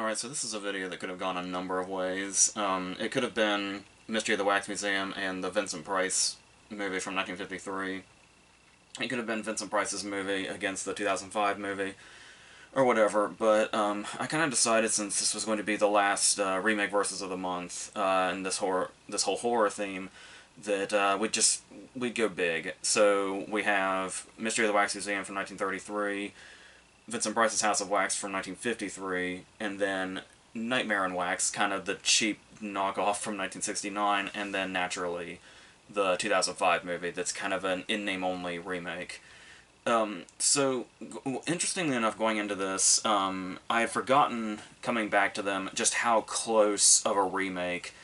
Alright, so this is a video that could have gone a number of ways. It could have been Mystery of the Wax Museum and the Vincent Price movie from 1953. It could have been Vincent Price's movie against the 2005 movie, or whatever, but I kind of decided, since this was going to be the last remake versus of the month, and this whole horror theme, that we'd go big. So we have Mystery of the Wax Museum from 1933, Vincent Price's House of Wax from 1953, and then Nightmare on Wax, kind of the cheap knockoff from 1969, and then, naturally, the 2005 movie that's kind of an in-name-only remake. So, interestingly enough, going into this, I had forgotten, coming back to them, just how close of a remake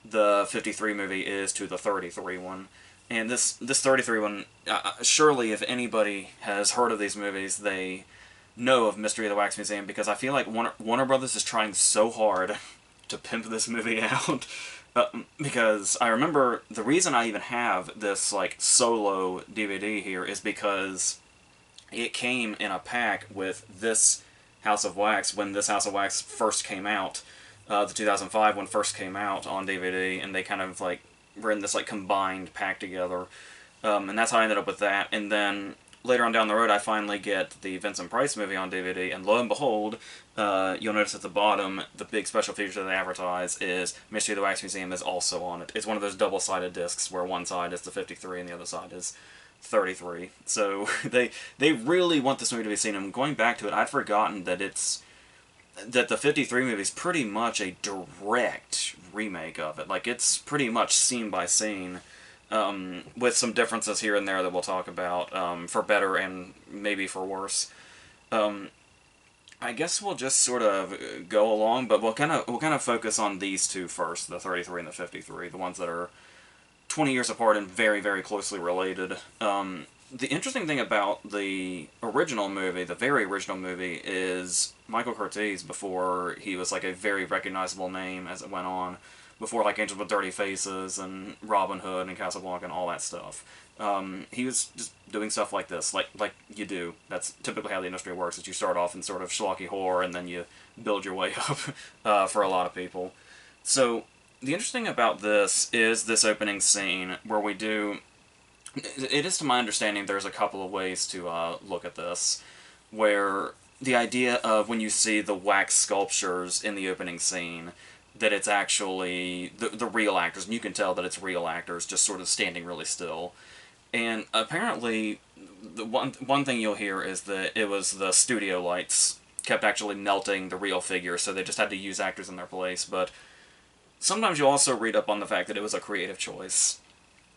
the 53 movie is to the 33 one. And this 33 one, surely if anybody has heard of these movies, they know of Mystery of the Wax Museum, because I feel like Warner Brothers is trying so hard to pimp this movie out. Because I remember the reason I even have this like solo DVD here is because it came in a pack with this House of Wax when this House of Wax first came out. The 2005 one first came out on DVD, and they kind of like were in this like combined pack together. And that's how I ended up with that. And then later on down the road, I finally get the Vincent Price movie on DVD, and lo and behold, you'll notice at the bottom, the big special feature that they advertise is Mystery of the Wax Museum is also on it. It's one of those double-sided discs where one side is the 53 and the other side is 33. So they really want this movie to be seen, and going back to it, I'd forgotten that the 53 movie is pretty much a direct remake of it. Like, it's pretty much scene by scene, with some differences here and there that we'll talk about, for better and maybe for worse. I guess we'll just sort of go along, but we'll kind of focus on these two first, the 33 and the 53, the ones that are 20 years apart and very, very closely related. The interesting thing about the original movie, the very original movie, is Michael Curtiz, before he was like a very recognizable name as it went on, before like Angels with Dirty Faces and Robin Hood and Casablanca and all that stuff. He was just doing stuff like this, like you do. That's typically how the industry works, is you start off in sort of schlocky horror and then you build your way up, for a lot of people. So, the interesting about this is this opening scene where we do... It is, to my understanding, there's a couple of ways to look at this, where the idea of when you see the wax sculptures in the opening scene, that it's actually the real actors, and you can tell that it's real actors just sort of standing really still. And apparently, the one thing you'll hear is that it was the studio lights kept actually melting the real figures, so they just had to use actors in their place. But sometimes you'll also read up on the fact that it was a creative choice,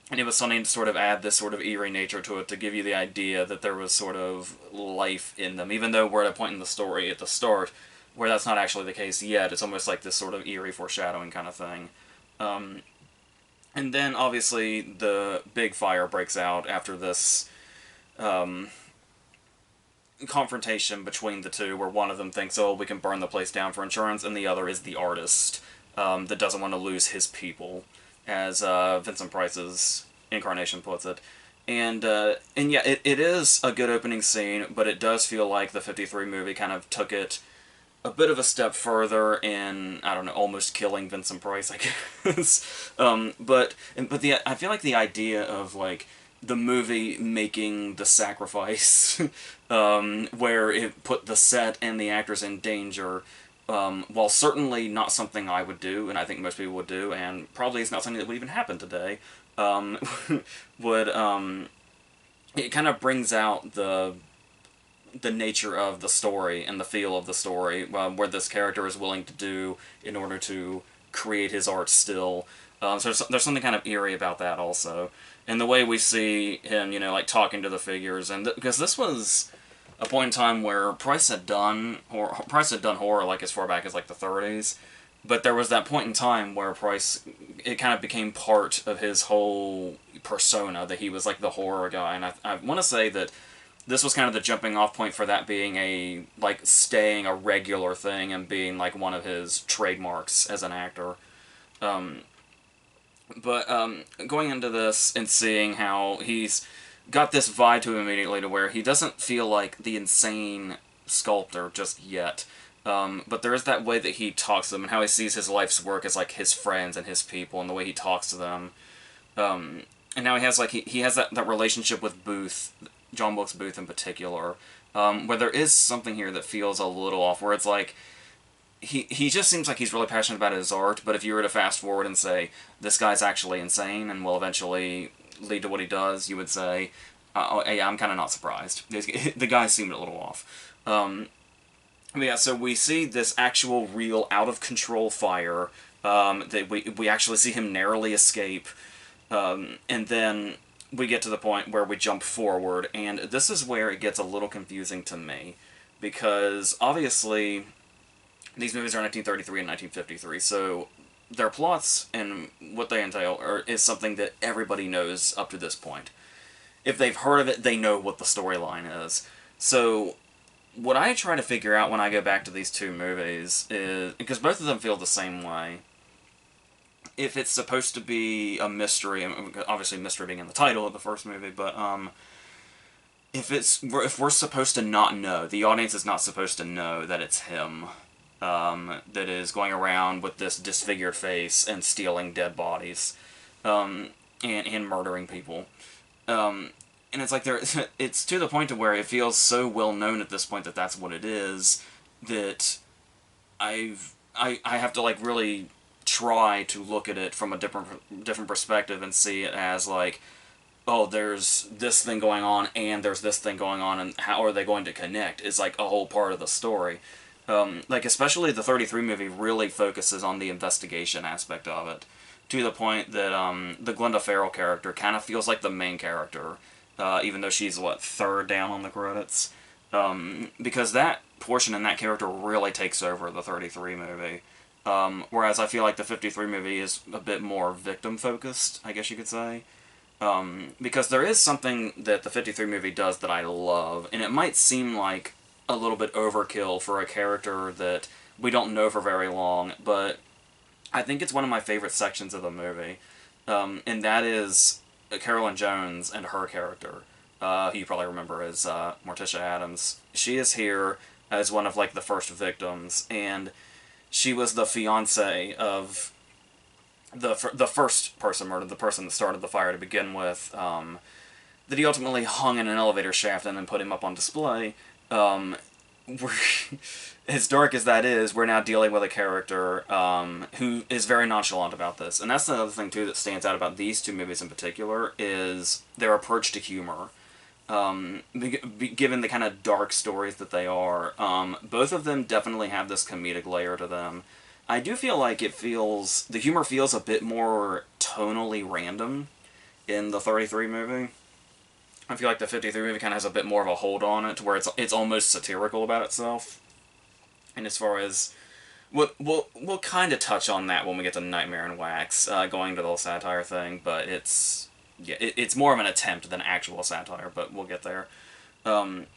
and it was something to sort of add this sort of eerie nature to it, to give you the idea that there was sort of life in them, even though we're at a point in the story at the start where that's not actually the case yet. It's almost like this sort of eerie foreshadowing kind of thing. And then, obviously, the big fire breaks out after this confrontation between the two, where one of them thinks, oh, we can burn the place down for insurance, and the other is the artist that doesn't want to lose his people, as Vincent Price's incarnation puts it. And yeah, it is a good opening scene, but it does feel like the 53 movie kind of took it a bit of a step further in, I don't know, almost killing Vincent Price, I guess. But I feel like the idea of, like, the movie making the sacrifice, where it put the set and the actors in danger, while certainly not something I would do, and I think most people would do, and probably it's not something that would even happen today, it kind of brings out the nature of the story and the feel of the story, where this character is willing to do in order to create his art still. So there's something kind of eerie about that also. And the way we see him, like talking to the figures, and because this was a point in time where Price had done horror like as far back as like the 30s, but there was that point in time where Price, it kind of became part of his whole persona that he was like the horror guy, and I want to say that this was kind of the jumping off point for that being staying a regular thing and being like one of his trademarks as an actor. But going into this and seeing how he's got this vibe to him immediately, to where he doesn't feel like the insane sculptor just yet. But there is that way that he talks to them and how he sees his life's work as like his friends and his people and the way he talks to them. And now he has like he has that relationship with Booth, John Wilkes Booth in particular, where there is something here that feels a little off, where it's like he just seems like he's really passionate about his art, but if you were to fast forward and say this guy's actually insane and will eventually lead to what he does, you would say, yeah, I'm kind of not surprised. The guy seemed a little off. But yeah, so we see this actual, real, out-of-control fire, that we actually see him narrowly escape, and then we get to the point where we jump forward, and this is where it gets a little confusing to me, because obviously these movies are 1933 and 1953, so their plots and what they entail is something that everybody knows up to this point. If they've heard of it, they know what the storyline is. So what I try to figure out when I go back to these two movies is, because both of them feel the same way, if it's supposed to be a mystery, obviously mystery being in the title of the first movie, but if we're supposed to not know, the audience is not supposed to know that it's him, that is going around with this disfigured face and stealing dead bodies, and murdering people. And it's like it's to the point to where it feels so well known at this point that that's what it is, that I have to like really try to look at it from a different perspective and see it as like, oh, there's this thing going on and there's this thing going on, and how are they going to connect is like a whole part of the story. Like especially the 33 movie really focuses on the investigation aspect of it, to the point that the Glenda Farrell character kind of feels like the main character, even though she's, what, third down on the credits? Because that portion and that character really takes over the 33 movie. Whereas I feel like the 53 movie is a bit more victim-focused, I guess you could say. Because there is something that the 53 movie does that I love, and it might seem like a little bit overkill for a character that we don't know for very long, but I think it's one of my favorite sections of the movie, and that is Carolyn Jones and her character, who you probably remember as Morticia Addams. She is here as one of like the first victims, and she was the fiance of the first person murdered, the person that started the fire to begin with, that he ultimately hung in an elevator shaft and then put him up on display. As dark as that is, we're now dealing with a character who is very nonchalant about this. And that's another thing, too, that stands out about these two movies in particular, is their approach to humor. Given the kind of dark stories that they are, both of them definitely have this comedic layer to them. I do feel like the humor feels a bit more tonally random in the 33 movie. I feel like the 53 movie kind of has a bit more of a hold on it, to where it's almost satirical about itself. And as far as we'll kind of touch on that when we get to Nightmare in Wax, going to the whole satire thing, but it's more of an attempt than actual satire, but we'll get there. The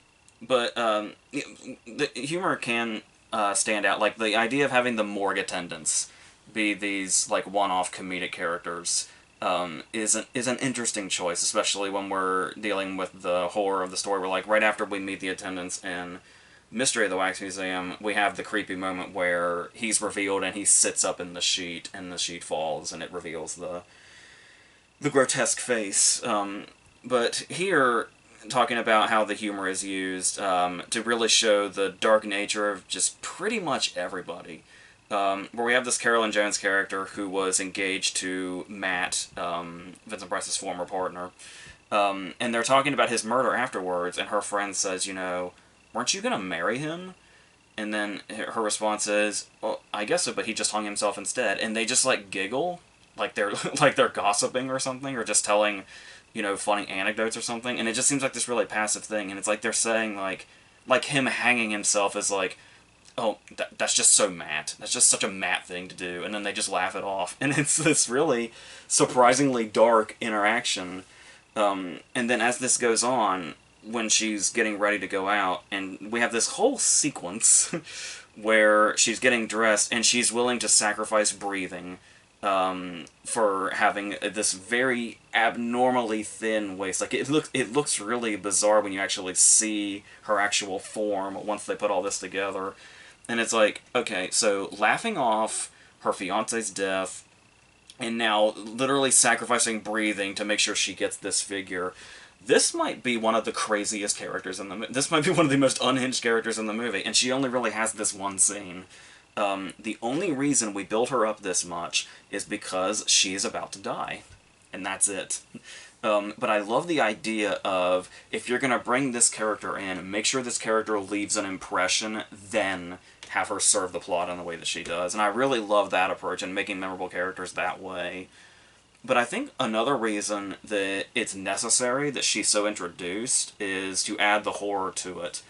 humor can stand out, like the idea of having the morgue attendants be these like one-off comedic characters. Is an interesting choice, especially when we're dealing with the horror of the story. We're like, right after we meet the attendants in Mystery of the Wax Museum, we have the creepy moment where he's revealed and he sits up in the sheet, and the sheet falls, and it reveals the grotesque face. But here, talking about how the humor is used to really show the dark nature of just pretty much everybody. Where we have this Carolyn Jones character who was engaged to Matt, Vincent Price's former partner, and they're talking about his murder afterwards, and her friend says, weren't you going to marry him? And then her response is, well, I guess so, but he just hung himself instead. And they just, like, giggle, like they're gossiping or something, or just telling, funny anecdotes or something, and it just seems like this really passive thing, and it's like they're saying, like him hanging himself is like, oh, that's just so Matt. That's just such a Matt thing to do. And then they just laugh it off. And it's this really surprisingly dark interaction. And then as this goes on, when she's getting ready to go out, and we have this whole sequence where she's getting dressed, and she's willing to sacrifice breathing for having this very abnormally thin waist. Like, it looks really bizarre when you actually see her actual form once they put all this together. And it's like, okay, so laughing off her fiance's death, and now literally sacrificing breathing to make sure she gets this figure. This might be one of the craziest characters in the movie. This might be one of the most unhinged characters in the movie, and she only really has this one scene. The only reason we build her up this much is because she's about to die. And that's it. But I love the idea of, if you're going to bring this character in, make sure this character leaves an impression, then have her serve the plot in the way that she does. And I really love that approach and making memorable characters that way. But I think another reason that it's necessary that she's so introduced is to add the horror to it.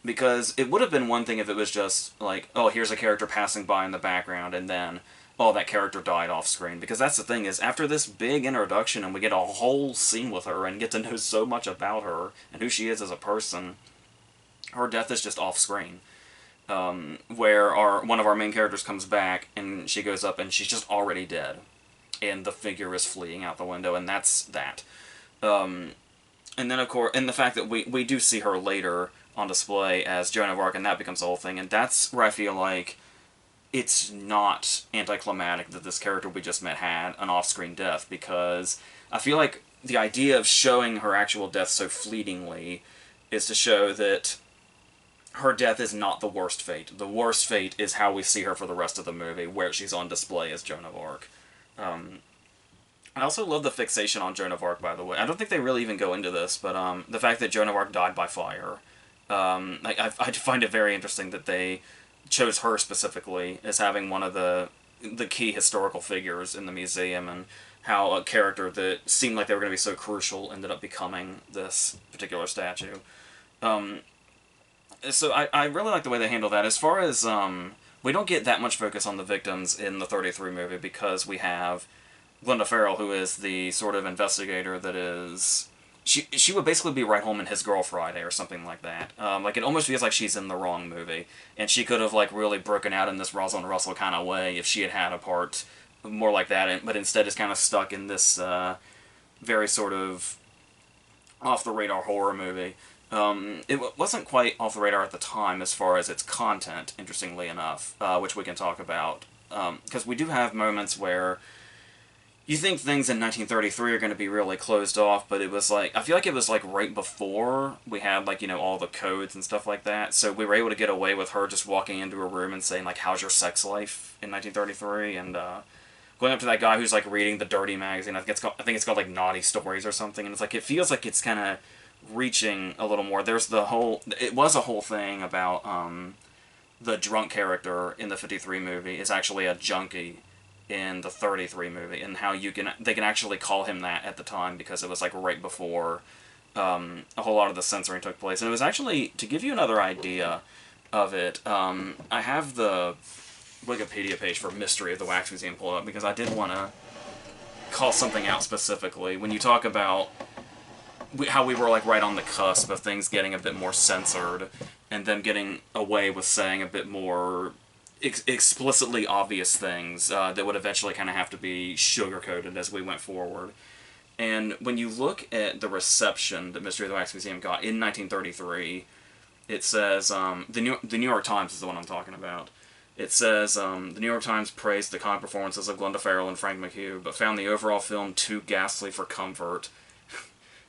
Because it would have been one thing if it was just like, oh, here's a character passing by in the background, and then, oh, that character died off screen. Because that's the thing, is after this big introduction and we get a whole scene with her and get to know so much about her and who she is as a person, her death is just off screen. Where one of our main characters comes back and she goes up and she's just already dead. And the figure is fleeing out the window, and that's that. And then, of course, and the fact that we do see her later on display as Joan of Arc, and that becomes the whole thing. And that's where I feel like it's not anticlimactic that this character we just met had an off-screen death, because I feel like the idea of showing her actual death so fleetingly is to show that her death is not the worst fate. The worst fate is how we see her for the rest of the movie, where she's on display as Joan of Arc. I also love the fixation on Joan of Arc, by the way. I don't think they really even go into this, but the fact that Joan of Arc died by fire. I find it very interesting that they chose her specifically as having one of the key historical figures in the museum, and how a character that seemed like they were going to be so crucial ended up becoming this particular statue. So I really like the way they handle that. As far as, we don't get that much focus on the victims in the 33 movie, because we have Glenda Farrell, who is the sort of investigator that is... She would basically be right home in His Girl Friday or something like that. Like, it almost feels like she's in the wrong movie. And she could have, like, really broken out in this Rosalind Russell kind of way if she had had a part more like that, but instead is kind of stuck in this very sort of off-the-radar horror movie. It wasn't quite off the radar at the time as far as its content, interestingly enough, which we can talk about. Because we do have moments where you think things in 1933 are going to be really closed off, but it was like, I feel like it was like right before we had, like, you know, all the codes and stuff like that, so we were able to get away with her just walking into a room and saying, like, how's your sex life in 1933, and going up to that guy who's, like, reading the dirty magazine. I think it's called like Naughty Stories or something, and it's like, it feels like it's kind of reaching a little more. There's it was a whole thing about the drunk character in the 53 movie is actually a junkie in the 33 movie, and how they can actually call him that at the time, because it was like right before a whole lot of the censoring took place. And it was actually, to give you another idea of it, I have the Wikipedia page for Mystery of the Wax Museum pulled up, because I did want to call something out specifically. When you talk about how we were like right on the cusp of things getting a bit more censored, and them getting away with saying a bit more explicitly obvious things that would eventually kind of have to be sugar-coated as we went forward. And when you look at the reception that Mystery of the Wax Museum got in 1933, it says, the New York Times is the one I'm talking about. It says, the New York Times praised the comic performances of Glenda Farrell and Frank McHugh, but found the overall film too ghastly for comfort.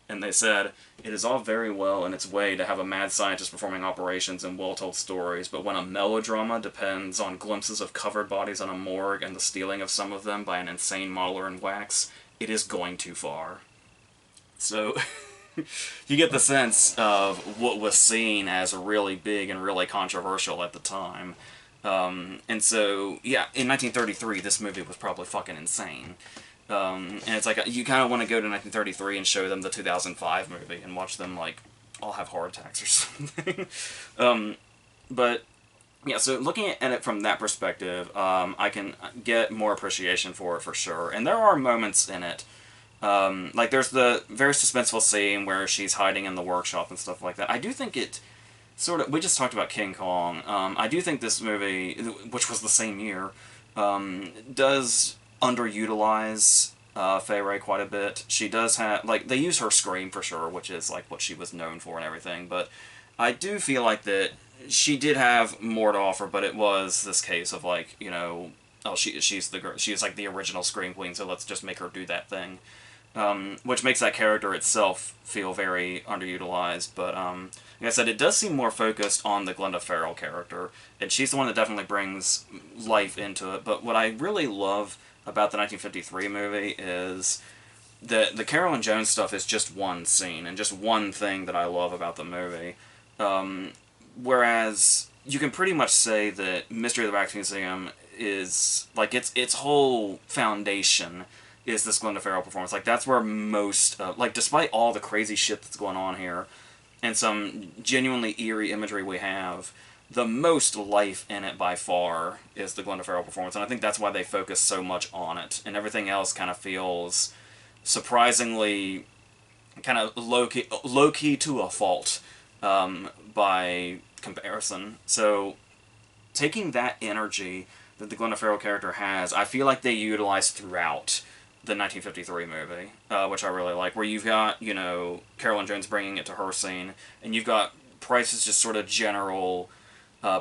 And they said, it is all very well in its way to have a mad scientist performing operations and well-told stories, but when a melodrama depends on glimpses of covered bodies in a morgue and the stealing of some of them by an insane modeler in wax, it is going too far. So, you get the sense of what was seen as really big and really controversial at the time. And so, yeah, in 1933, this movie was probably fucking insane. And it's like, you kind of want to go to 1933 and show them the 2005 movie and watch them, like, all have heart attacks or something. But, yeah, so looking at it from that perspective, I can get more appreciation for it for sure. And there are moments in it, like there's the very suspenseful scene where she's hiding in the workshop and stuff like that. I do think it sort of, we just talked about King Kong. I do think this movie, which was the same year, does underutilize Fay Wray quite a bit. She does have, like, they use her scream for sure, which is like what she was known for and everything, but I do feel like that she did have more to offer, but it was this case of like, you know, oh, she's like the original Scream Queen, so let's just make her do that thing, which makes that character itself feel very underutilized. But like I said, it does seem more focused on the Glenda Farrell character, and she's the one that definitely brings life into it. But what I really love about the 1953 movie is the Carolyn Jones stuff is just one scene and just one thing that I love about the movie. Whereas you can pretty much say that Mystery of the Wax Museum is like its whole foundation is this Glenda Farrell performance. Like that's where most like despite all the crazy shit that's going on here and some genuinely eerie imagery we have, the most life in it by far is the Glenda Farrell performance, and I think that's why they focus so much on it, and everything else kind of feels surprisingly kind of low key to a fault by comparison. So taking that energy that the Glenda Farrell character has, I feel like they utilize throughout the 1953 movie, which I really like, where you've got, you know, Carolyn Jones bringing it to her scene, and you've got Price's just sort of general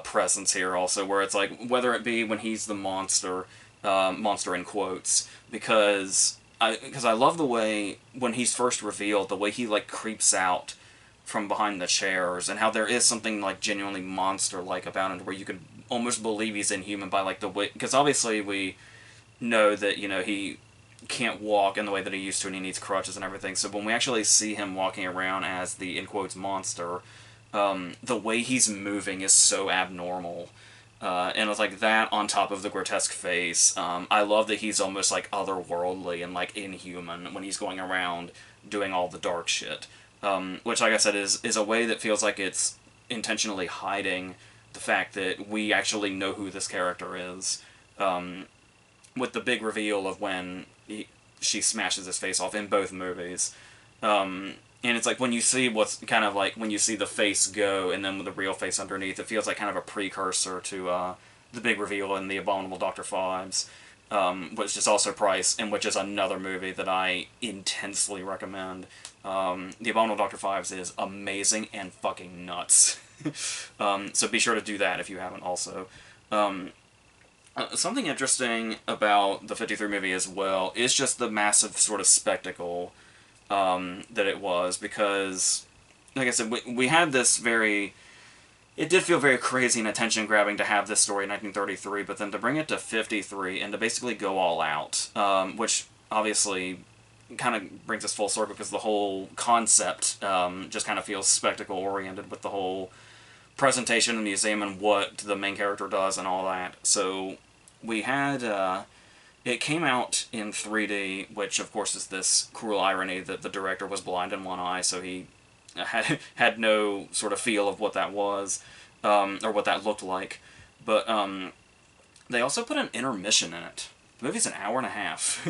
presence here also, where it's like, whether it be when he's the monster, monster in quotes, because I love the way, when he's first revealed, the way he, like, creeps out from behind the chairs, and how there is something, like, genuinely monster-like about him, where you can almost believe he's inhuman by, like, the way... Because obviously we know that, you know, he can't walk in the way that he used to, and he needs crutches and everything, so when we actually see him walking around as the, in quotes, monster, the way he's moving is so abnormal. And it's like that on top of the grotesque face. I love that he's almost like otherworldly and like inhuman when he's going around doing all the dark shit. Which, like I said, is a way that feels like it's intentionally hiding the fact that we actually know who this character is. With the big reveal of when she smashes his face off in both movies. And it's like when you see what's kind of like when you see the face go and then with the real face underneath, it feels like kind of a precursor to the big reveal in The Abominable Dr. Phibes, which is also Price, and which is another movie that I intensely recommend. The Abominable Dr. Phibes is amazing and fucking nuts. So be sure to do that if you haven't also. Something interesting about the 53 movie as well is just the massive sort of spectacle that it was, because, like I said, we had this very... It did feel very crazy and attention-grabbing to have this story in 1933, but then to bring it to 53 and to basically go all out, which obviously kind of brings us full circle because the whole concept just kind of feels spectacle-oriented with the whole presentation in the museum and what the main character does and all that. So we had... It came out in 3D, which of course is this cruel irony that the director was blind in one eye, so he had no sort of feel of what that was, or what that looked like. But they also put an intermission in it. The movie's an hour and a half,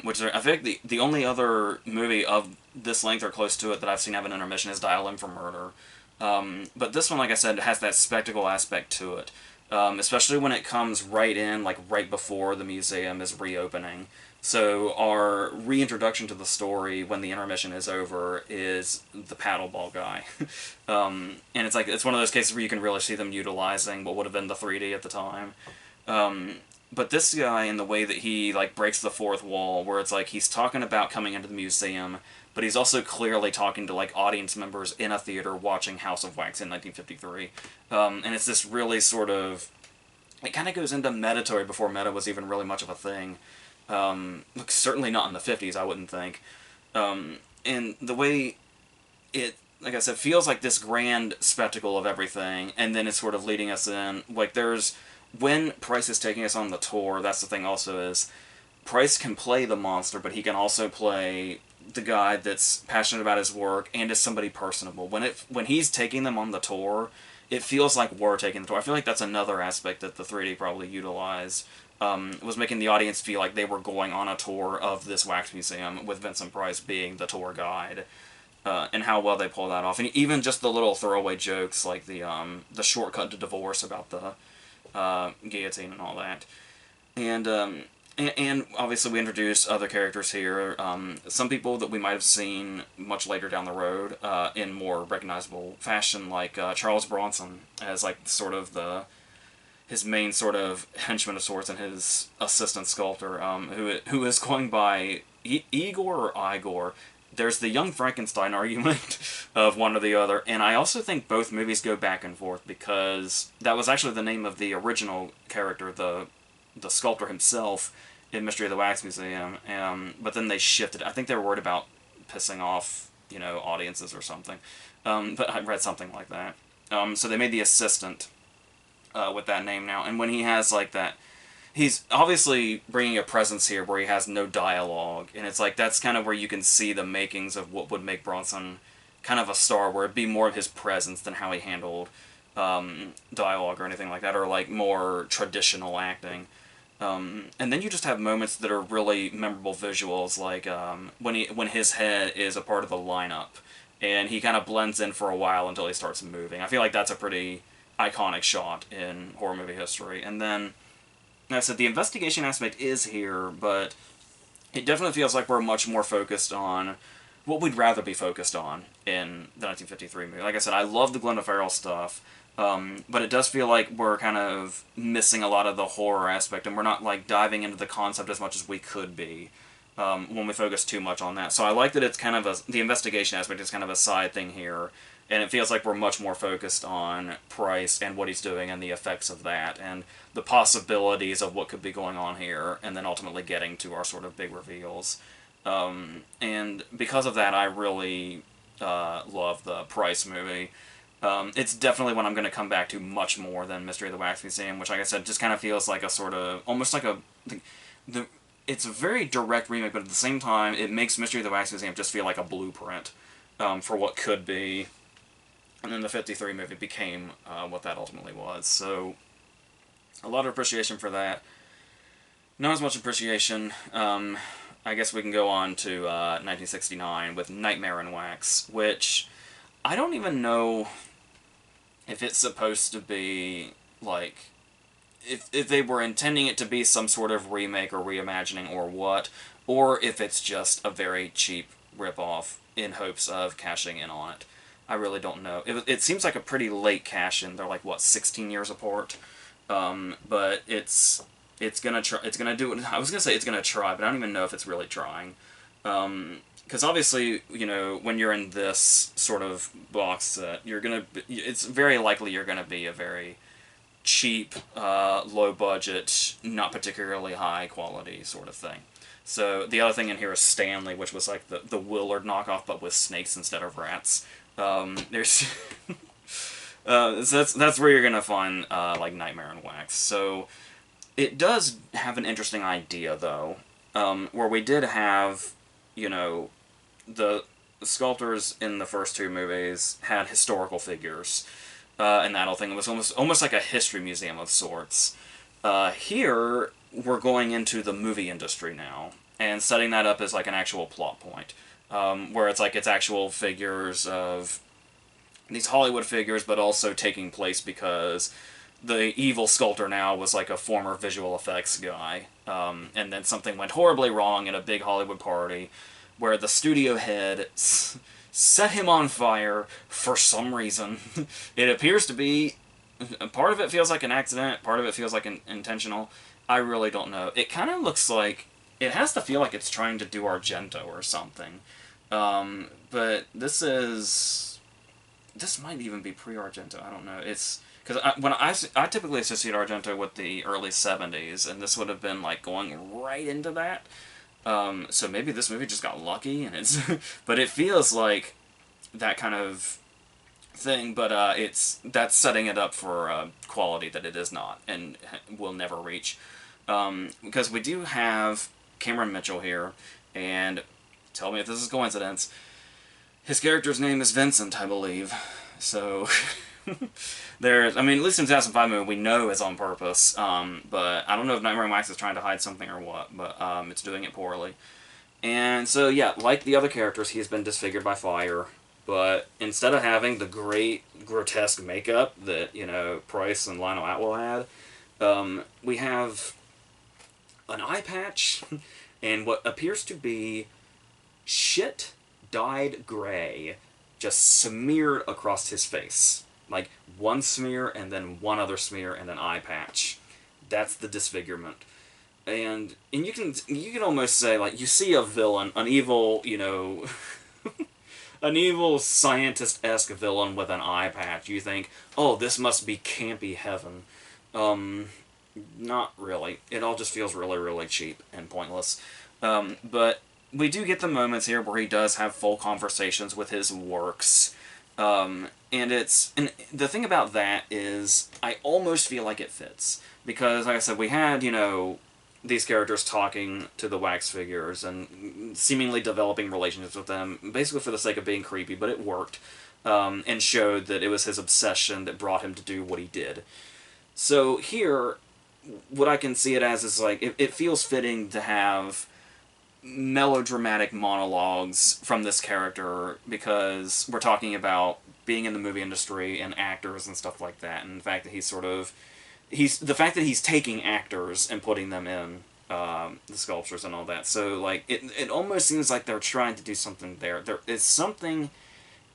which I think the only other movie of this length or close to it that I've seen have an intermission is Dial M for Murder. But this one, like I said, has that spectacle aspect to it. Especially when it comes right in, like right before the museum is reopening. So our reintroduction to the story when the intermission is over is the paddleball guy. And it's like, it's one of those cases where you can really see them utilizing what would have been the 3D at the time. But this guy, in the way that he like breaks the fourth wall, where it's like he's talking about coming into the museum, but he's also clearly talking to like audience members in a theater watching House of Wax in 1953. And it's this really sort of... It kind of goes into metatory before meta was even really much of a thing. Certainly not in the 50s, I wouldn't think. And the way it, like I said, feels like this grand spectacle of everything, and then it's sort of leading us in. Like there's... When Price is taking us on the tour, that's the thing also is, Price can play the monster, but he can also play the guy that's passionate about his work and is somebody personable. When he's taking them on the tour, it feels like we're taking the tour. I feel like that's another aspect that the 3D probably utilized, was making the audience feel like they were going on a tour of this wax museum, with Vincent Price being the tour guide, and how well they pull that off. And even just the little throwaway jokes, like the shortcut to divorce about the guillotine and all that. And And obviously we introduced other characters here. Some people that we might have seen much later down the road in more recognizable fashion, like Charles Bronson as like sort of his main sort of henchman of sorts and his assistant sculptor, who is going by Igor or Igor. There's the Young Frankenstein argument of one or the other, and I also think both movies go back and forth because that was actually the name of the original character, the sculptor himself, in Mystery of the Wax Museum, but then they shifted. I think they were worried about pissing off, audiences or something. But I read something like that. So they made the assistant with that name now, and when he has like that, he's obviously bringing a presence here where he has no dialogue, and it's like that's kind of where you can see the makings of what would make Bronson kind of a star, where it'd be more of his presence than how he handled dialogue or anything like that, or like more traditional acting. And then you just have moments that are really memorable visuals, like when his head is a part of the lineup, and he kind of blends in for a while until he starts moving. I feel like that's a pretty iconic shot in horror movie history. And then, like I said, the investigation aspect is here, but it definitely feels like we're much more focused on what we'd rather be focused on in the 1953 movie. Like I said, I love the Glenda Farrell stuff, but it does feel like we're kind of missing a lot of the horror aspect, and we're not like diving into the concept as much as we could be when we focus too much on that. So I like that it's kind of the investigation aspect is kind of a side thing here, and it feels like we're much more focused on Price and what he's doing and the effects of that, and the possibilities of what could be going on here, and then ultimately getting to our sort of big reveals. And because of that, I really love the Price movie. It's definitely one I'm going to come back to much more than Mystery of the Wax Museum, which, like I said, just kind of feels like a sort of, almost like it's a very direct remake, but at the same time, it makes Mystery of the Wax Museum just feel like a blueprint for what could be. And then the 53 movie became what that ultimately was. So, a lot of appreciation for that. Not as much appreciation. I guess we can go on to 1969 with Nightmare in Wax, which I don't even know if it's supposed to be, like, if they were intending it to be some sort of remake or reimagining or what, or if it's just a very cheap ripoff in hopes of cashing in on it. I really don't know. It seems like a pretty late cash-in. They're like, what, 16 years apart? But it's gonna try. It's gonna do it. I was gonna say it's gonna try, but I don't even know if it's really trying. Because obviously, when you're in this sort of box set, it's very likely you're gonna be a very cheap, low budget, not particularly high quality sort of thing. So the other thing in here is Stanley, which was like the Willard knockoff, but with snakes instead of rats. There's so that's where you're gonna find like Nightmare in Wax. So it does have an interesting idea though, where we did have, the sculptors in the first two movies had historical figures, and that whole thing. It was almost like a history museum of sorts. Here we're going into the movie industry now and setting that up as like an actual plot point. Where it's like it's actual figures of these Hollywood figures, but also taking place because the evil sculptor now was like a former visual effects guy, and then something went horribly wrong at a big Hollywood party where the studio head set him on fire for some reason. It appears to be, part of it feels like an accident, part of it feels like intentional. I really don't know. It kind of looks like, it has to feel like it's trying to do Argento or something. But this might even be pre-Argento, I don't know. It's, because I typically associate Argento with the early 70s, and this would have been like going right into that. So maybe this movie just got lucky, and it's, but it feels like that kind of thing, but that's setting it up for quality that it is not, and will never reach. Because we do have Cameron Mitchell here, and tell me if this is coincidence, his character's name is Vincent, I believe. So, at least in 2005 movie, we know it's on purpose, but I don't know if Nightmare on Wax is trying to hide something or what, but it's doing it poorly. And so, yeah, like the other characters, he's been disfigured by fire, but instead of having the great, grotesque makeup that, Price and Lionel Atwill had, we have an eye patch and what appears to be shit dyed gray just smeared across his face. Like, one smear and then one other smear and an eye patch. That's the disfigurement. And you can almost say, like, you see a villain, an evil, an evil scientist-esque villain with an eye patch. You think, oh, this must be campy heaven. Not really. It all just feels really, really cheap and pointless. But we do get the moments here where he does have full conversations with his works. And the thing about that is, I almost feel like it fits. Because, like I said, we had, these characters talking to the wax figures and seemingly developing relationships with them, basically for the sake of being creepy, but it worked. And showed that it was his obsession that brought him to do what he did. So here, what I can see it as is, like, it feels fitting to have melodramatic monologues from this character, because we're talking about being in the movie industry and actors and stuff like that, and the fact that he's taking actors and putting them in the sculptures and all that. So, like, it almost seems like they're trying to do something there. There is something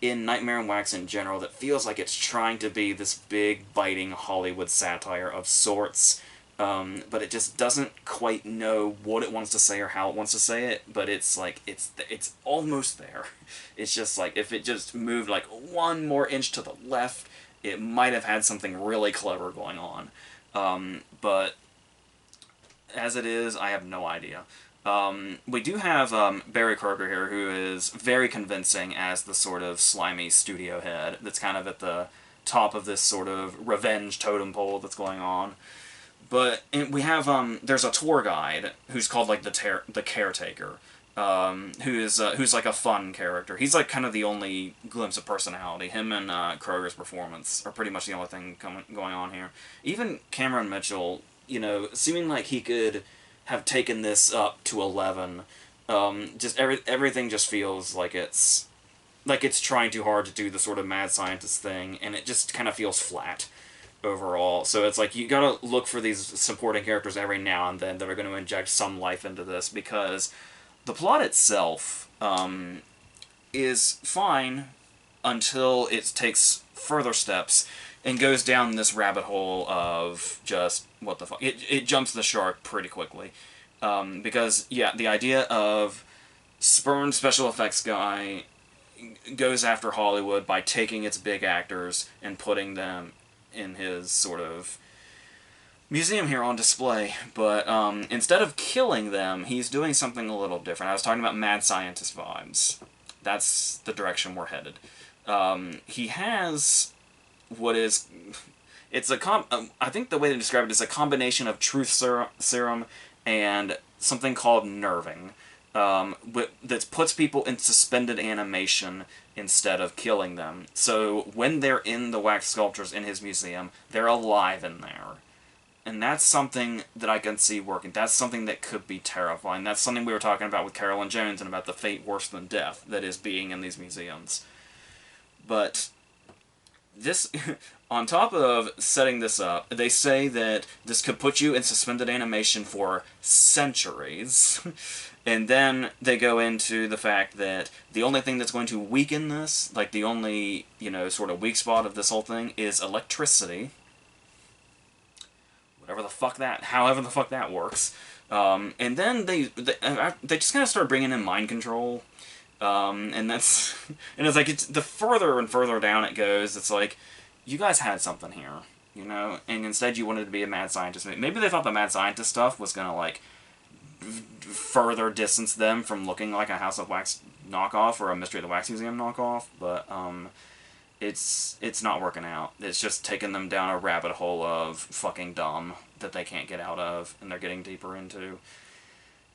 in Nightmare on Wax in general that feels like it's trying to be this big, biting Hollywood satire of sorts, but it just doesn't quite know what it wants to say or how it wants to say it, but it's like, it's almost there. It's just like, if it just moved like one more inch to the left, it might have had something really clever going on. But as it is, I have no idea. We do have Barry Kroger here, who is very convincing as the sort of slimy studio head that's kind of at the top of this sort of revenge totem pole that's going on. But we have there's a tour guide who's called like the caretaker, who's like a fun character. He's like kind of the only glimpse of personality. Him and Kroger's performance are pretty much the only thing going on here. Even Cameron Mitchell, seeming like he could have taken this up to 11. Just everything just feels like it's trying too hard to do the sort of mad scientist thing, and it just kind of feels flat overall. So it's like, you gotta look for these supporting characters every now and then that are going to inject some life into this, because the plot itself is fine until it takes further steps and goes down this rabbit hole of just, what the fuck. It jumps the shark pretty quickly. Because, yeah, the idea of spurned special effects guy goes after Hollywood by taking its big actors and putting them in his sort of museum here on display, but instead of killing them, he's doing something a little different. I was talking about mad scientist vibes. That's the direction we're headed. He has what is... I think the way to describe it is a combination of truth serum and something called nerving. That puts people in suspended animation instead of killing them. So when they're in the wax sculptures in his museum, they're alive in there. And that's something that I can see working. That's something that could be terrifying. That's something we were talking about with Carolyn Jones and about the fate worse than death that is being in these museums. But this, on top of setting this up, they say that this could put you in suspended animation for centuries. And then they go into the fact that the only thing that's going to weaken this, like the only, sort of weak spot of this whole thing, is electricity. However the fuck that works. And then they just kind of start bringing in mind control. And it's like, the further and further down it goes, it's like, you guys had something here, and instead you wanted to be a mad scientist. Maybe they thought the mad scientist stuff was gonna, like, further distance them from looking like a House of Wax knockoff or a Mystery of the Wax Museum knockoff, but it's not working out. It's just taking them down a rabbit hole of fucking dumb that they can't get out of, and they're getting deeper into.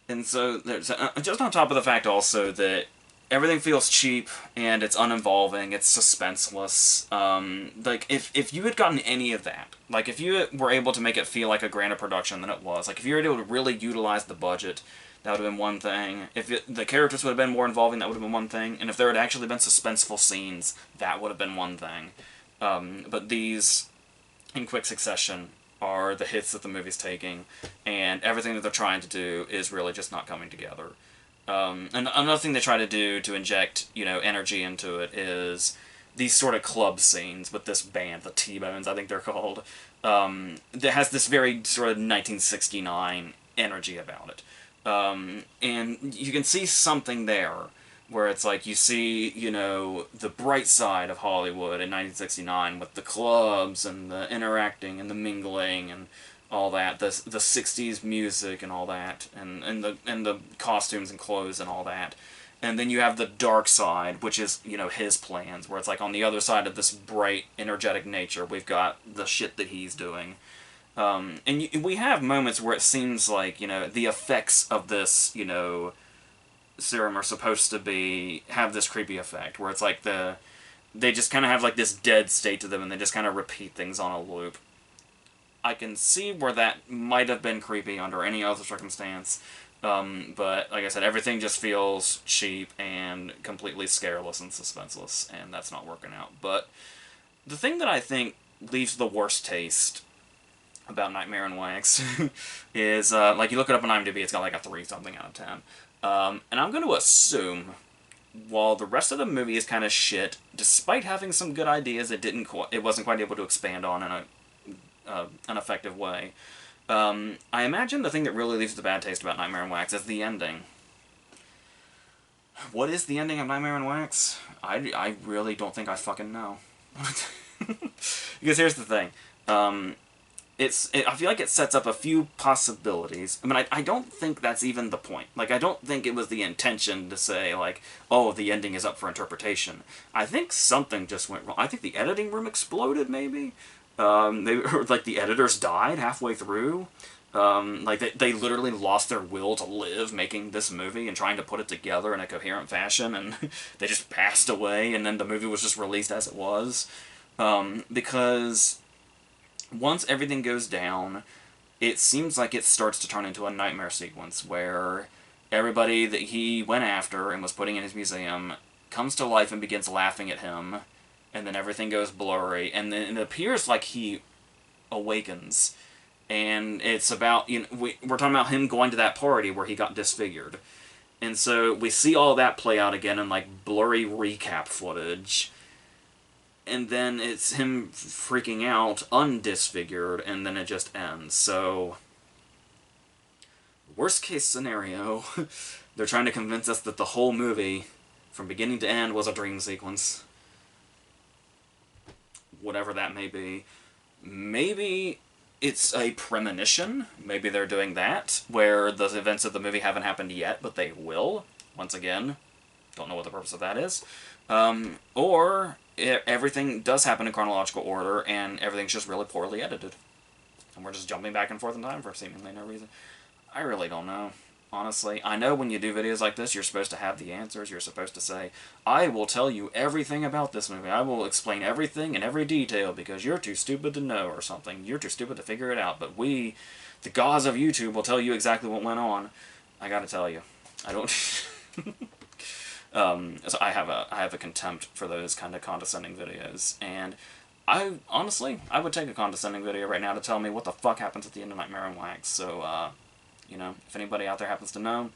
And so there's just on top of the fact also that everything feels cheap and it's uninvolving, it's suspenseless. Like, if you had gotten any of that, like, if you were able to make it feel like a grander production than it was, like, if you were able to really utilize the budget, that would have been one thing. If the characters would have been more involving, that would have been one thing. And if there had actually been suspenseful scenes, that would have been one thing. But these, in quick succession, are the hits that the movie's taking, and everything that they're trying to do is really just not coming together. And another thing they try to do to inject, energy into it is these sort of club scenes with this band, the T-Bones, I think they're called, that has this very sort of 1969 energy about it. And you can see something there where it's like you see, the bright side of Hollywood in 1969 with the clubs and the interacting and the mingling and all that, the 60s music and all that, and the costumes and clothes and all that. And then you have the dark side, which is, his plans, where it's like on the other side of this bright, energetic nature, we've got the shit that he's doing. And we have moments where it seems like, the effects of this, serum are supposed to have this creepy effect, where it's like they just kind of have like this dead state to them, and they just kind of repeat things on a loop. I can see where that might have been creepy under any other circumstance, but like I said, everything just feels cheap and completely scareless and suspenseless, and that's not working out. But the thing that I think leaves the worst taste about Nightmare on Wax is, like, you look it up on IMDb, it's got like a 3-something out of 10. And I'm going to assume, while the rest of the movie is kind of shit, despite having some good ideas, it wasn't quite able to expand on in an effective way. I imagine the thing that really leaves the bad taste about Nightmare on Wax is the ending. What is the ending of Nightmare on Wax? I really don't think I fucking know. Because here's the thing. I feel like it sets up a few possibilities. I mean, I don't think that's even the point. Like, I don't think it was the intention to say, like, oh, the ending is up for interpretation. I think something just went wrong. I think the editing room exploded, maybe? Like, the editors died halfway through. They literally lost their will to live making this movie and trying to put it together in a coherent fashion, and they just passed away, and then the movie was just released as it was. Because once everything goes down, it seems like it starts to turn into a nightmare sequence where everybody that he went after and was putting in his museum comes to life and begins laughing at him, and then everything goes blurry, and then it appears like he awakens, and it's about, we're talking about him going to that party where he got disfigured, and so we see all that play out again in like blurry recap footage. And then it's him freaking out, undisfigured, and then it just ends. So, worst case scenario, they're trying to convince us that the whole movie, from beginning to end, was a dream sequence. Whatever that may be. Maybe it's a premonition. Maybe they're doing that, where the events of the movie haven't happened yet, but they will. Once again, don't know what the purpose of that is. Or everything does happen in chronological order, and everything's just really poorly edited. And we're just jumping back and forth in time for seemingly no reason. I really don't know, honestly. I know when you do videos like this, you're supposed to have the answers. You're supposed to say, I will tell you everything about this movie. I will explain everything in every detail because you're too stupid to know or something. You're too stupid to figure it out. But we, the gods of YouTube, will tell you exactly what went on. I gotta tell you, I don't... So I have a contempt for those kind of condescending videos, and I would take a condescending video right now to tell me what the fuck happens at the end of Nightmare on Wax. So, if anybody out there happens to know,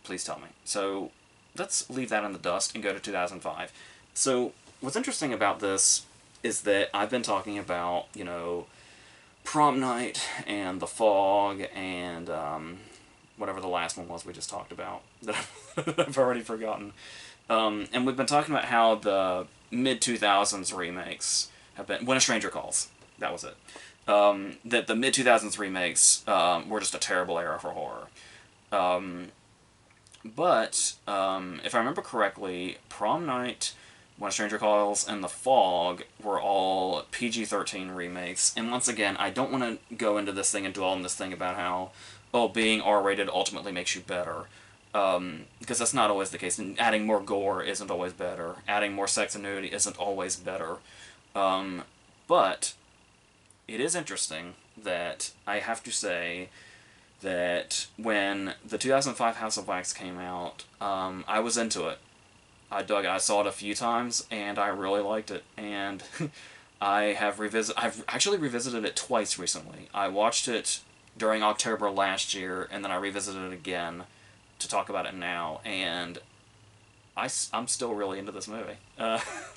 please tell me. So, let's leave that in the dust and go to 2005. So, what's interesting about this is that I've been talking about, Prom Night and The Fog and whatever the last one was we just talked about that I've already forgotten. And we've been talking about how the mid-2000s remakes have been... When a Stranger Calls. That was it. That the mid-2000s remakes were just a terrible era for horror. But if I remember correctly, Prom Night, When a Stranger Calls, and The Fog were all PG-13 remakes. And once again, I don't want to go into this thing and dwell on this thing about how, being R-rated ultimately makes you better. Because that's not always the case. And adding more gore isn't always better. Adding more sex and nudity isn't always better. But it is interesting that I have to say that when the 2005 House of Wax came out, I was into it. I dug it. I saw it a few times, and I really liked it. And I've actually revisited it twice recently. I watched it during October last year, and then I revisited it again to talk about it now, and I'm still really into this movie.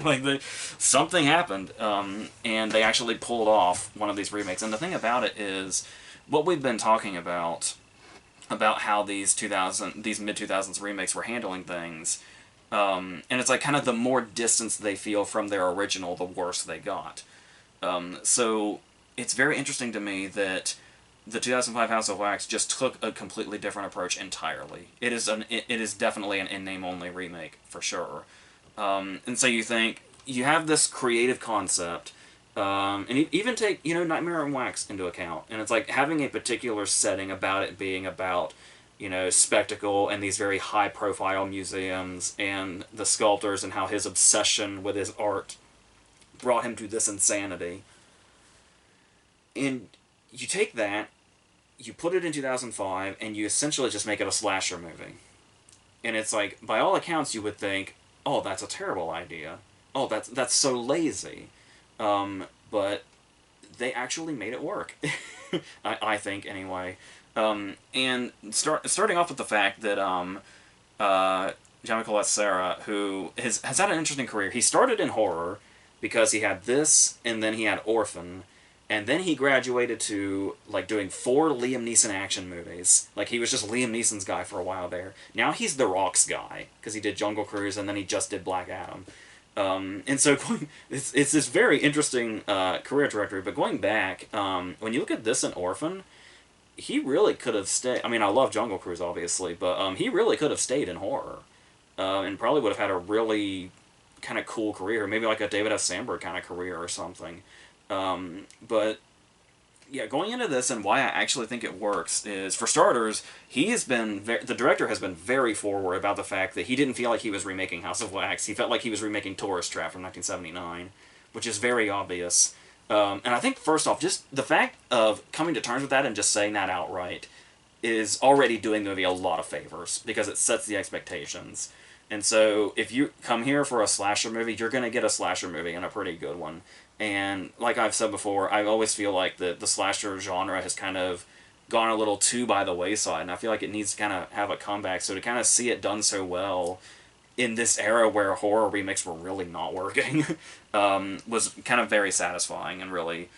Like something happened, and they actually pulled off one of these remakes. And the thing about it is, what we've been talking about how these mid 2000s remakes were handling things, and it's like kind of the more distance they feel from their original, the worse they got. So it's very interesting to me that the 2005 House of Wax just took a completely different approach entirely. It is definitely an in name only remake for sure. And so you think you have this creative concept, and even take Nightmare on Wax into account, and it's like having a particular setting about it being about spectacle and these very high profile museums and the sculptors and how his obsession with his art brought him to this insanity. And you take that, you put it in 2005, and you essentially just make it a slasher movie. And it's like, by all accounts, you would think, oh, that's a terrible idea. Oh, that's so lazy. But they actually made it work. I think, anyway. And starting off with the fact that Giancarlo Serra, who has had an interesting career. He started in horror because he had this, and then he had Orphan, and then he graduated to like doing 4 Liam Neeson action movies. Like he was just Liam Neeson's guy for a while there. Now he's The Rock's guy because he did Jungle Cruise and then he just did Black Adam. And so it's this very interesting career trajectory. But going back, when you look at this and Orphan, he really could have stayed. I mean, I love Jungle Cruise obviously, but he really could have stayed in horror, and probably would have had a really kind of cool career, maybe like a David F. Sandberg kind of career or something. But yeah, going into this and why I actually think it works is, for starters, the director has been very forward about the fact that he didn't feel like he was remaking House of Wax. He felt like he was remaking Tourist Trap from 1979, which is very obvious. And I think, first off, just the fact of coming to terms with that and just saying that outright is already doing the movie a lot of favors, because it sets the expectations. And so, if you come here for a slasher movie, you're going to get a slasher movie, and a pretty good one. And like I've said before, I always feel like the slasher genre has kind of gone a little too by the wayside, and I feel like it needs to kind of have a comeback. So to kind of see it done so well in this era where horror remakes were really not working was kind of very satisfying, and really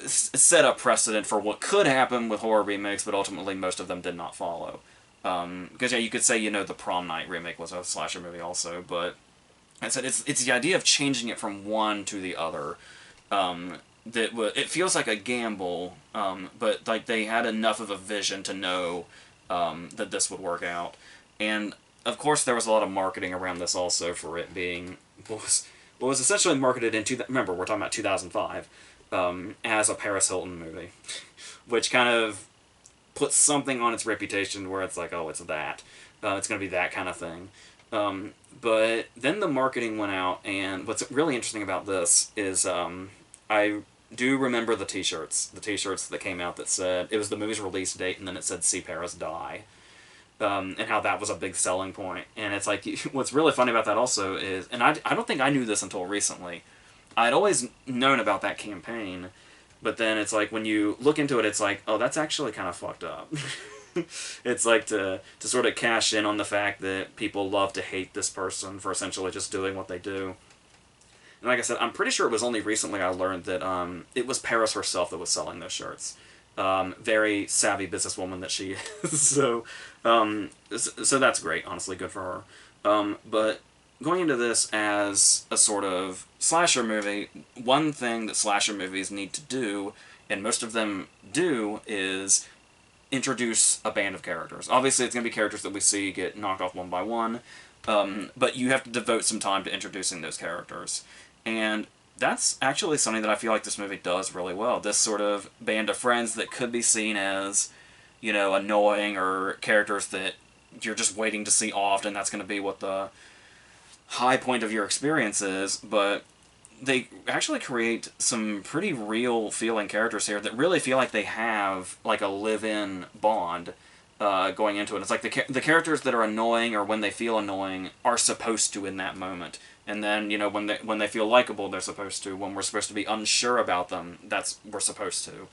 set up precedent for what could happen with horror remakes, but ultimately most of them did not follow. Because yeah, you could say the Prom Night remake was a slasher movie also, but I said it's the idea of changing it from one to the other. It feels like a gamble, but like they had enough of a vision to know that this would work out. And of course, there was a lot of marketing around this also for it being what was essentially marketed in remember, we're talking about 2005 as a Paris Hilton movie, which kind of puts something on its reputation where it's like, oh, it's that. It's going to be that kind of thing. But then the marketing went out, and what's really interesting about this is I do remember the t-shirts that came out that said, it was the movie's release date, and then it said "See Paris Die," and how that was a big selling point. And it's like, what's really funny about that also is, and I don't think I knew this until recently, I'd always known about that campaign, but then it's like, when you look into it, it's like, oh, that's actually kind of fucked up. It's like to sort of cash in on the fact that people love to hate this person for essentially just doing what they do. And like I said, I'm pretty sure it was only recently I learned that it was Paris herself that was selling those shirts. Very savvy businesswoman that she is. So that's great, honestly, good for her. But going into this as a sort of slasher movie, one thing that slasher movies need to do, and most of them do, is introduce a band of characters. Obviously, it's going to be characters that we see get knocked off one by one, but you have to devote some time to introducing those characters. And that's actually something that I feel like this movie does really well. This sort of band of friends that could be seen as, annoying, or characters that you're just waiting to see often. That's going to be what the high point of your experience is, but they actually create some pretty real feeling characters here that really feel like they have like a live-in bond. going into it. It's like the characters that are annoying or when they feel annoying are supposed to in that moment, and then when they feel likable, they're supposed to. When we're supposed to be unsure about them, that's we're supposed to.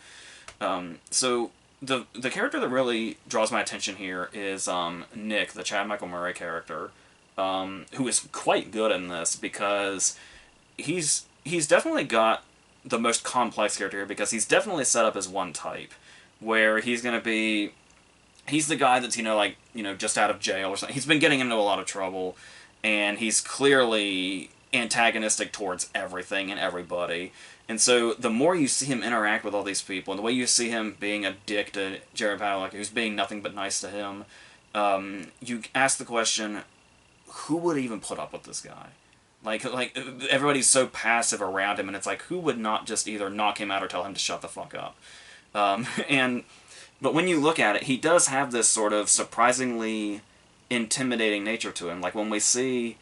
So the character that really draws my attention here is Nick, the Chad Michael Murray character, who is quite good in this because he's definitely got the most complex character here because he's definitely set up as one type, where he's going to be he's the guy that's just out of jail or something. He's been getting into a lot of trouble, and he's clearly antagonistic towards everything and everybody. And so the more you see him interact with all these people, and the way you see him being a dick to Jared Padalecki, who's being nothing but nice to him, you ask the question, who would even put up with this guy? Like everybody's so passive around him, and it's like, who would not just either knock him out or tell him to shut the fuck up? But when you look at it, he does have this sort of surprisingly intimidating nature to him. Like when we see,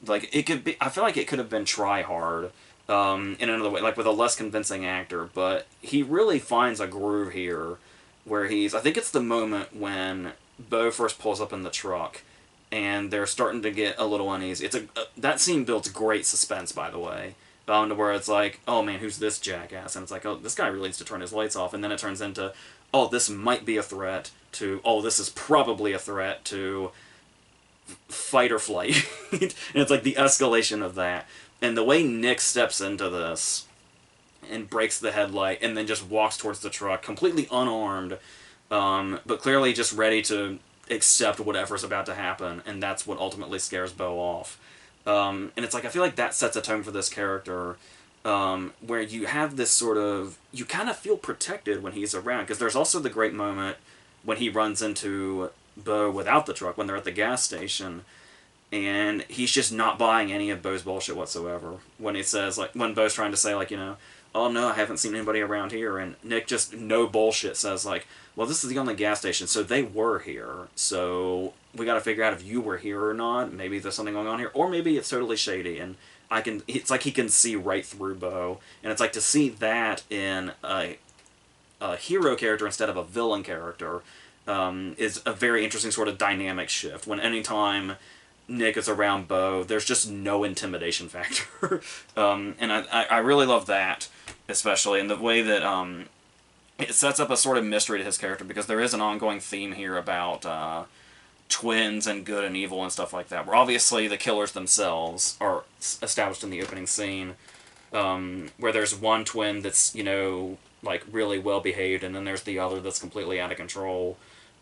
like it could be, I feel like it could have been try hard in another way, like with a less convincing actor. But he really finds a groove here, where I think it's the moment when Bo first pulls up in the truck, and they're starting to get a little uneasy. That scene builds great suspense, by the way. To where it's like, oh man, who's this jackass? And it's like, oh, this guy really needs to turn his lights off. And then it turns into, oh, this might be a threat to, oh, this is probably a threat to fight or flight. And it's like the escalation of that. And the way Nick steps into this and breaks the headlight and then just walks towards the truck, completely unarmed, but clearly just ready to accept whatever's about to happen. And that's what ultimately scares Bo off. And it's like, I feel like that sets a tone for this character, where you have this sort of, you kind of feel protected when he's around, because there's also the great moment when he runs into Bo without the truck, when they're at the gas station, and he's just not buying any of Bo's bullshit whatsoever. When he says, like, when Bo's trying to say, like, oh no, I haven't seen anybody around here, and Nick just, no bullshit, says, like, well, this is the only gas station, so they were here, so we gotta figure out if you were here or not. Maybe there's something going on here, or maybe it's totally shady, and it's like he can see right through Bo, and it's like to see that in a hero character instead of a villain character is a very interesting sort of dynamic shift. When anytime Nick is around Bo, there's just no intimidation factor. And I really love that, especially in the way that it sets up a sort of mystery to his character, because there is an ongoing theme here about twins and good and evil and stuff like that, where obviously the killers themselves are established in the opening scene, where there's one twin that's, like really well behaved, and then there's the other that's completely out of control.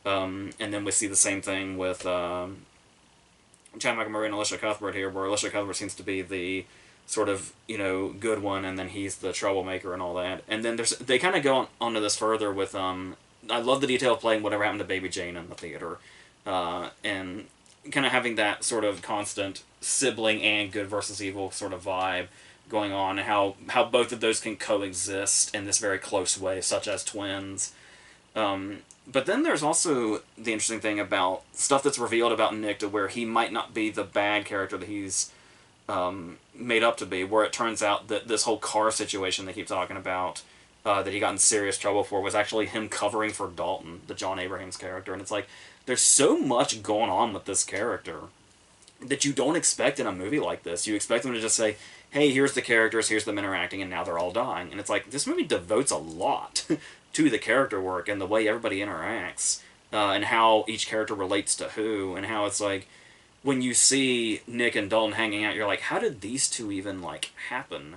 And then we see the same thing with Chad Michael Murray and Alicia Cuthbert here, where Alicia Cuthbert seems to be the sort of, good one, and then he's the troublemaker and all that. And then they kind of go onto this further with, I love the detail of playing Whatever Happened to Baby Jane in the theater, and kind of having that sort of constant sibling and good versus evil sort of vibe going on, and how both of those can coexist in this very close way, such as twins. But then there's also the interesting thing about stuff that's revealed about Nick, to where he might not be the bad character that he's made up to be, where it turns out that this whole car situation they keep talking about, that he got in serious trouble for, was actually him covering for Dalton, the John Abrahams character. And it's like, there's so much going on with this character that you don't expect in a movie like this. You expect them to just say, hey, here's the characters, here's them interacting, and now they're all dying. And it's like, this movie devotes a lot to the character work and the way everybody interacts, and how each character relates to who, and how it's like, when you see Nick and Dalton hanging out, you're like, how did these two even, like, happen?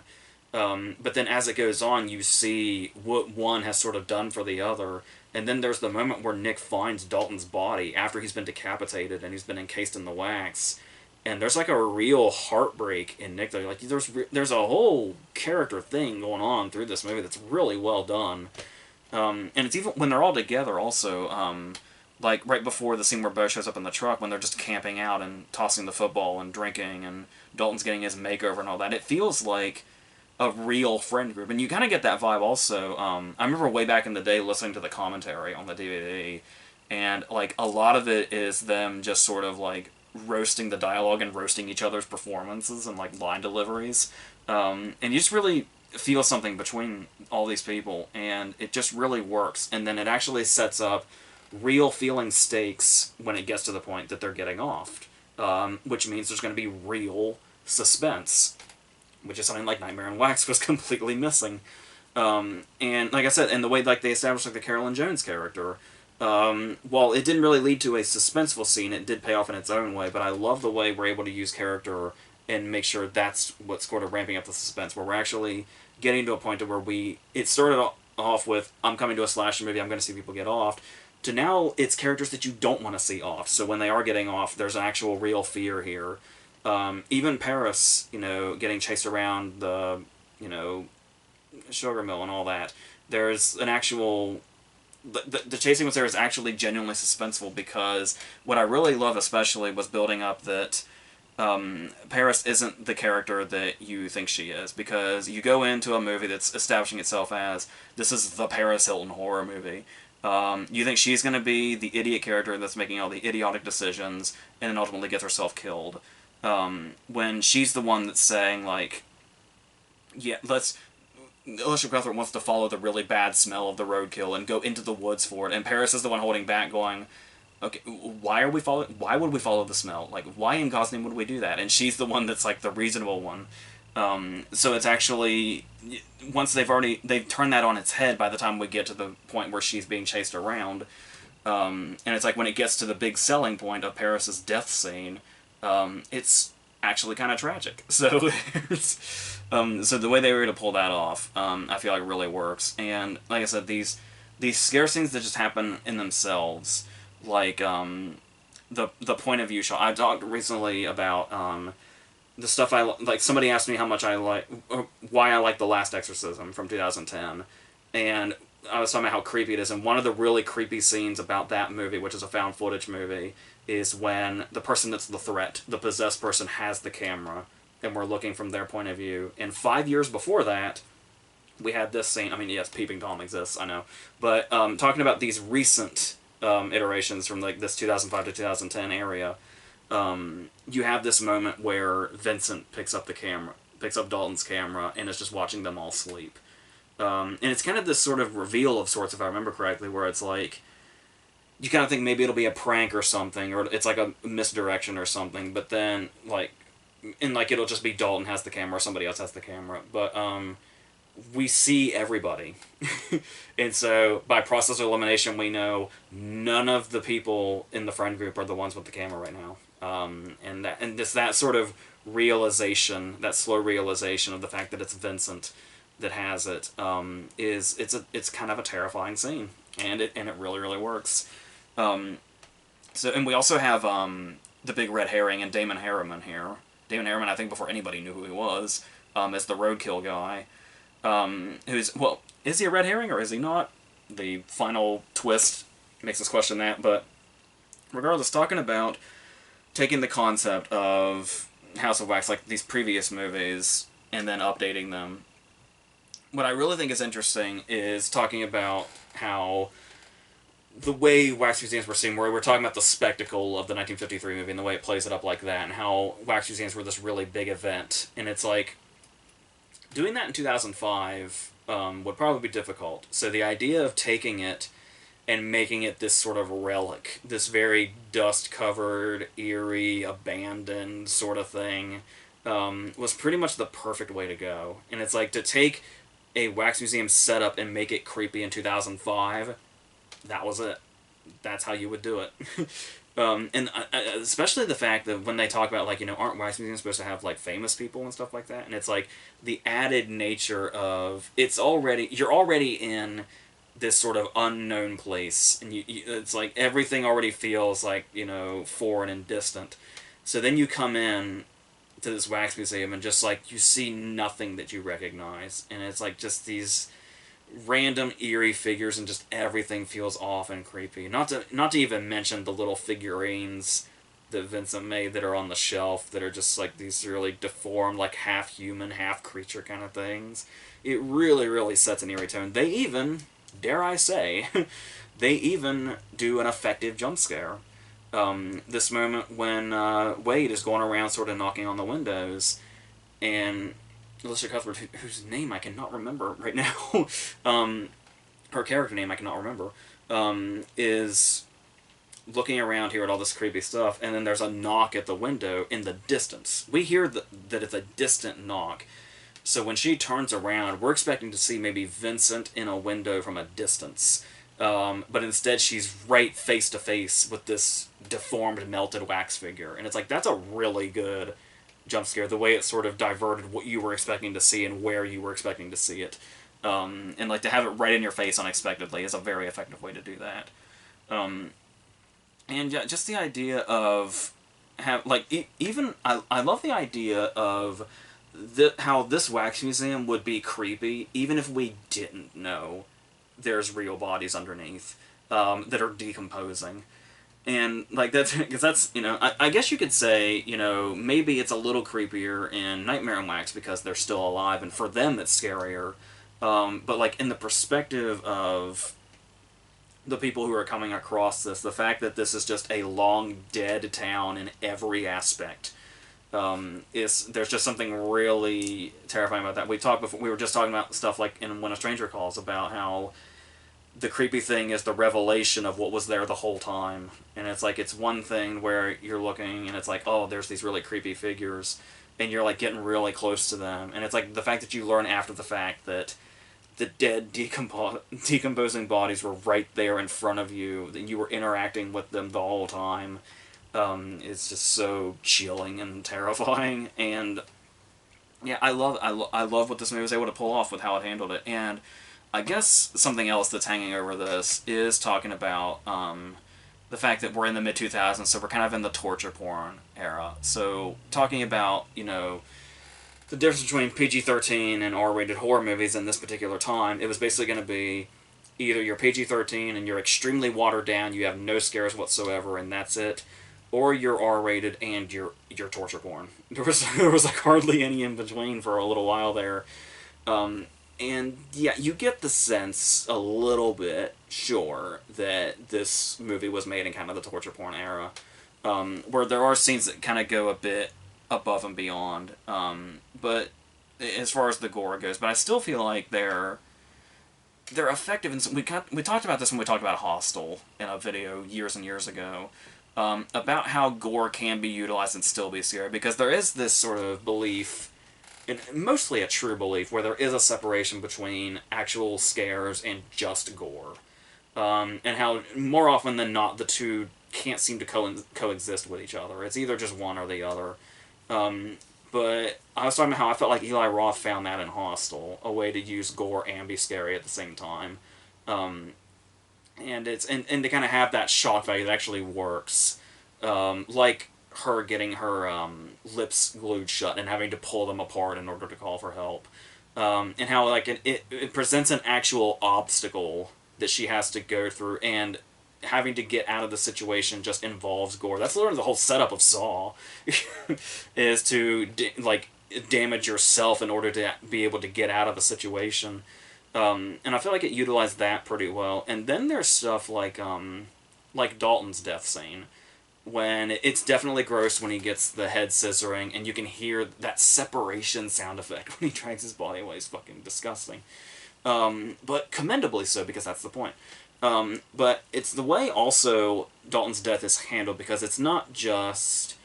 But then as it goes on, you see what one has sort of done for the other, and then there's the moment where Nick finds Dalton's body after he's been decapitated and he's been encased in the wax, and there's like a real heartbreak in Nick. Like, there's a whole character thing going on through this movie that's really well done. And it's even when they're all together also, like right before the scene where Bo shows up in the truck, when they're just camping out and tossing the football and drinking, and Dalton's getting his makeover and all that, it feels like a real friend group. And you kind of get that vibe also. I remember way back in the day listening to the commentary on the DVD, and like a lot of it is them just sort of like roasting the dialogue and roasting each other's performances and like line deliveries, and you just really feel something between all these people, and it just really works. And then it actually sets up real feeling stakes when it gets to the point that they're getting offed, which means there's going to be real suspense, which is something like Nightmare on Wax was completely missing. And like I said, and the way like they established like the Carolyn Jones character, while it didn't really lead to a suspenseful scene, it did pay off in its own way. But I love the way we're able to use character and make sure that's what's sort of ramping up the suspense, where we're actually getting to a point to where it started off with, I'm coming to a slasher movie, I'm going to see people get offed, to now it's characters that you don't want to see off. So when they are getting off, there's an actual real fear here. Even Paris, getting chased around the, sugar mill and all that, there's an actual... The chasing was there is actually genuinely suspenseful, because what I really love especially was building up that Paris isn't the character that you think she is, because you go into a movie that's establishing itself as, this is the Paris Hilton horror movie. You think she's going to be the idiot character that's making all the idiotic decisions, and then ultimately gets herself killed. When she's the one that's saying, like, yeah, Alicia Cuthbert wants to follow the really bad smell of the roadkill and go into the woods for it, and Paris is the one holding back, going, okay, why would we follow the smell? Like, why in God's name would we do that? And she's the one that's, like, the reasonable one. So it's actually, once they've turned that on its head by the time we get to the point where she's being chased around. And it's like when it gets to the big selling point of Paris's death scene, it's actually kind of tragic. So, so the way they were able to pull that off, I feel like really works. And like I said, these scare scenes that just happen in themselves, like the point of view shot. I talked recently about the stuff I like. Somebody asked me how much I like, or why I like The Last Exorcism from 2010, and I was talking about how creepy it is. And one of the really creepy scenes about that movie, which is a found footage movie, is when the person that's the threat, the possessed person, has the camera, and we're looking from their point of view. And 5 years before that, we had this scene. I mean, yes, Peeping Tom exists, I know, but talking about these recent iterations from like this 2005 to 2010 area, you have this moment where Vincent picks up Dalton's camera, and is just watching them all sleep. And it's kind of this sort of reveal of sorts, if I remember correctly, where it's like, you kind of think maybe it'll be a prank or something, or it's like a misdirection or something, but then, like, it'll just be Dalton has the camera, or somebody else has the camera, but, we see everybody. And so, by process of elimination, we know none of the people in the friend group are the ones with the camera right now. And that sort of realization, that slow realization of the fact that it's Vincent that has it, it's kind of a terrifying scene, and it really, really works. And we also have the big red herring and Damon Harriman here. Damon Harriman, I think before anybody knew who he was, is the roadkill guy. Is he a red herring or is he not? The final twist makes us question that, but regardless, talking about taking the concept of House of Wax, like these previous movies, and then updating them, what I really think is interesting is talking about how the way Wax Museums were seen, where we're talking about the spectacle of the 1953 movie and the way it plays it up like that, and how Wax Museums were this really big event, and it's like, doing that in 2005 would probably be difficult. So the idea of taking it and making it this sort of relic, this very dust-covered, eerie, abandoned sort of thing, was pretty much the perfect way to go. And it's like, to take a Wax Museum setup and make it creepy in 2005, that was it. That's how you would do it. And especially the fact that when they talk about, like, aren't Wax Museums supposed to have, like, famous people and stuff like that? And it's like, the added nature of, you're already in this sort of unknown place, and it's like, everything already feels like, foreign and distant. So then you come in to this Wax Museum, and just, like, you see nothing that you recognize, and it's like, just these random eerie figures, and just everything feels off and creepy. Not to even mention the little figurines that Vincent made that are on the shelf that are just like these really deformed, like half human, half creature kind of things. It really, really sets an eerie tone. They even, dare I say, they even do an effective jump scare. This moment when Wade is going around sort of knocking on the windows, and Alicia Cuthbert, whose name I cannot remember right now, her character name I cannot remember, is looking around here at all this creepy stuff, and then there's a knock at the window in the distance. We hear that it's a distant knock. So when she turns around, we're expecting to see maybe Vincent in a window from a distance. But instead she's right face to face with this deformed, melted wax figure. And it's like, that's a really good jump scare, the way it sort of diverted what you were expecting to see and where you were expecting to see it. And like to have it right in your face unexpectedly is a very effective way to do that. And yeah, just the idea of even I love the idea of how this wax museum would be creepy even if we didn't know there's real bodies underneath that are decomposing. And like that's because that's, you know, I guess you could say, you know, maybe it's a little creepier in Nightmare on Wax because they're still alive and for them it's scarier. But like in the perspective of the people who are coming across this, the fact that this is just a long dead town in every aspect, there's just something really terrifying about that. We were just talking about stuff like in When a Stranger Calls about how the creepy thing is the revelation of what was there the whole time. And it's like, it's one thing where you're looking and it's like, oh, there's these really creepy figures, and you're like getting really close to them. And it's like the fact that you learn after the fact that the dead decomposing bodies were right there in front of you, that you were interacting with them the whole time, is just so chilling and terrifying. And yeah, I love what this movie was able to pull off with how it handled it. And I guess something else that's hanging over this is talking about the fact that we're in the mid-2000s, so we're kind of in the torture porn era. So talking about, you know, the difference between PG-13 and R-rated horror movies in this particular time, it was basically going to be either you're PG-13 and you're extremely watered down, you have no scares whatsoever, and that's it, or you're R-rated and you're torture porn. There was like hardly any in between for a little while there. And yeah, you get the sense a little bit, sure, that this movie was made in kind of the torture porn era, where there are scenes that kind of go a bit above and beyond, but as far as the gore goes, but I still feel like they're effective. And we talked about this when we talked about Hostel in a video years and years ago, about how gore can be utilized and still be scary, because there is this sort of belief, and mostly a true belief, where there is a separation between actual scares and just gore, and how more often than not the two can't seem to coexist with each other. It's either just one or the other. But I was talking about how I felt like Eli Roth found that in Hostel, a way to use gore and be scary at the same time. And to kind of have that shock value that actually works. Like her getting her lips glued shut and having to pull them apart in order to call for help. And how like it presents an actual obstacle that she has to go through, and having to get out of the situation just involves gore. That's literally the whole setup of Saw, is to damage yourself in order to be able to get out of a situation. And I feel like it utilized that pretty well. And then there's stuff like Dalton's death scene, when it's definitely gross when he gets the head scissoring, and you can hear that separation sound effect when he drags his body away. It's fucking disgusting. But commendably so, because that's the point. But it's the way also Dalton's death is handled, because it's not just,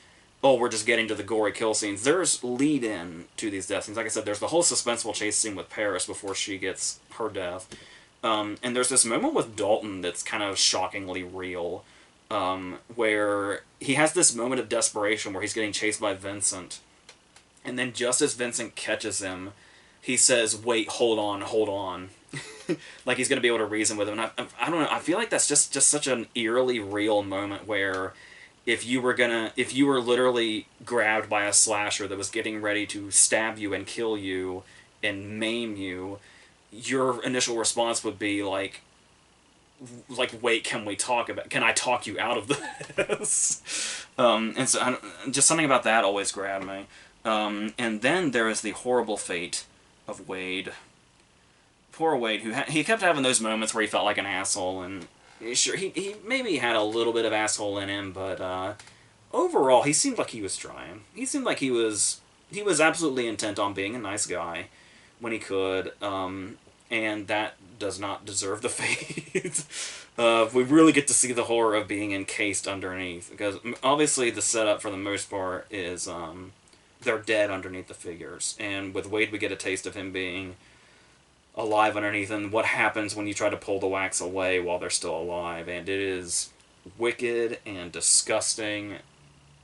oh, we're just getting to the gory kill scenes. There's lead-in to these death scenes. Like I said, there's the whole suspenseful chase scene with Paris before she gets her death. And there's this moment with Dalton that's kind of shockingly real, where he has this moment of desperation where he's getting chased by Vincent, and then just as Vincent catches him, he says, wait, hold on. Like he's going to be able to reason with him. And I don't know, I feel like that's just such an eerily real moment where if you were literally grabbed by a slasher that was getting ready to stab you and kill you and maim you, your initial response would be like, wait, can I talk you out of this? And so just something about that always grabbed me. And then there is the horrible fate of Wade. Poor Wade, he kept having those moments where he felt like an asshole, and sure, he maybe had a little bit of asshole in him, but overall, he seemed like he was trying. He seemed like he was absolutely intent on being a nice guy when he could, and and that does not deserve the fate. We really get to see the horror of being encased underneath, because obviously the setup for the most part is they're dead underneath the figures, and with Wade we get a taste of him being alive underneath, and what happens when you try to pull the wax away while they're still alive, and it is wicked and disgusting,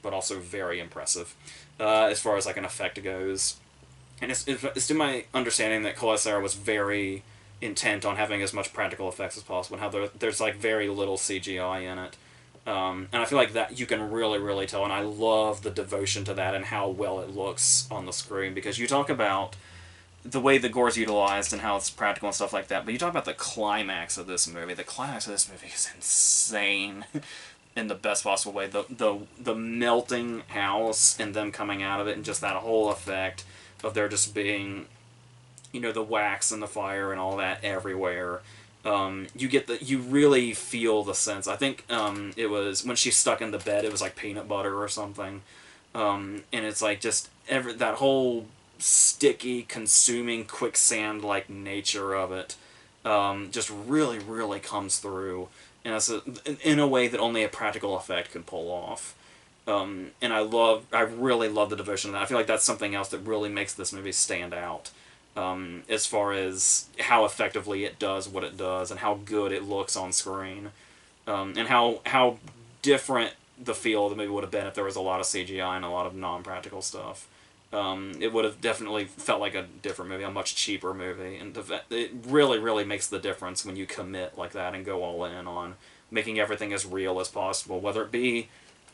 but also very impressive as far as like an effect goes. And it's to my understanding that Colossaire was very intent on having as much practical effects as possible, and how there's like very little CGI in it. And I feel like that you can really, really tell, and I love the devotion to that and how well it looks on the screen, because you talk about the way the gore's utilized and how it's practical and stuff like that, but you talk about the climax of this movie. The climax of this movie is insane in the best possible way. The melting house and them coming out of it, and just that whole effect of there just being, you know, the wax and the fire and all that everywhere. You really feel the sense. I think it was when she's stuck in the bed, it was like peanut butter or something. And it's like just that whole sticky, consuming, quicksand-like nature of it just really, really comes through. And it's in a way that only a practical effect could pull off. And I really love the devotion of that. I feel like that's something else that really makes this movie stand out. As far as how effectively it does what it does, and how good it looks on screen, and how different the feel of the movie would have been if there was a lot of CGI and a lot of non-practical stuff. It would have definitely felt like a different movie, a much cheaper movie, and it really, really makes the difference when you commit like that and go all in on making everything as real as possible, whether it be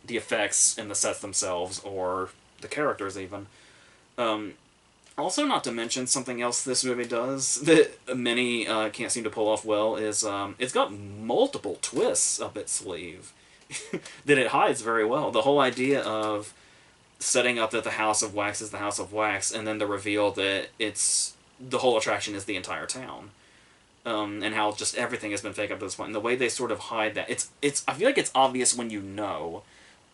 the effects and the sets themselves or the characters even. Also, not to mention something else this movie does that many can't seem to pull off well is it's got multiple twists up its sleeve that it hides very well. The whole idea of setting up that the House of Wax is the House of Wax, and then the reveal that the whole attraction is the entire town, and how just everything has been fake up to this point, and the way they sort of hide that. It's I feel like it's obvious when you know,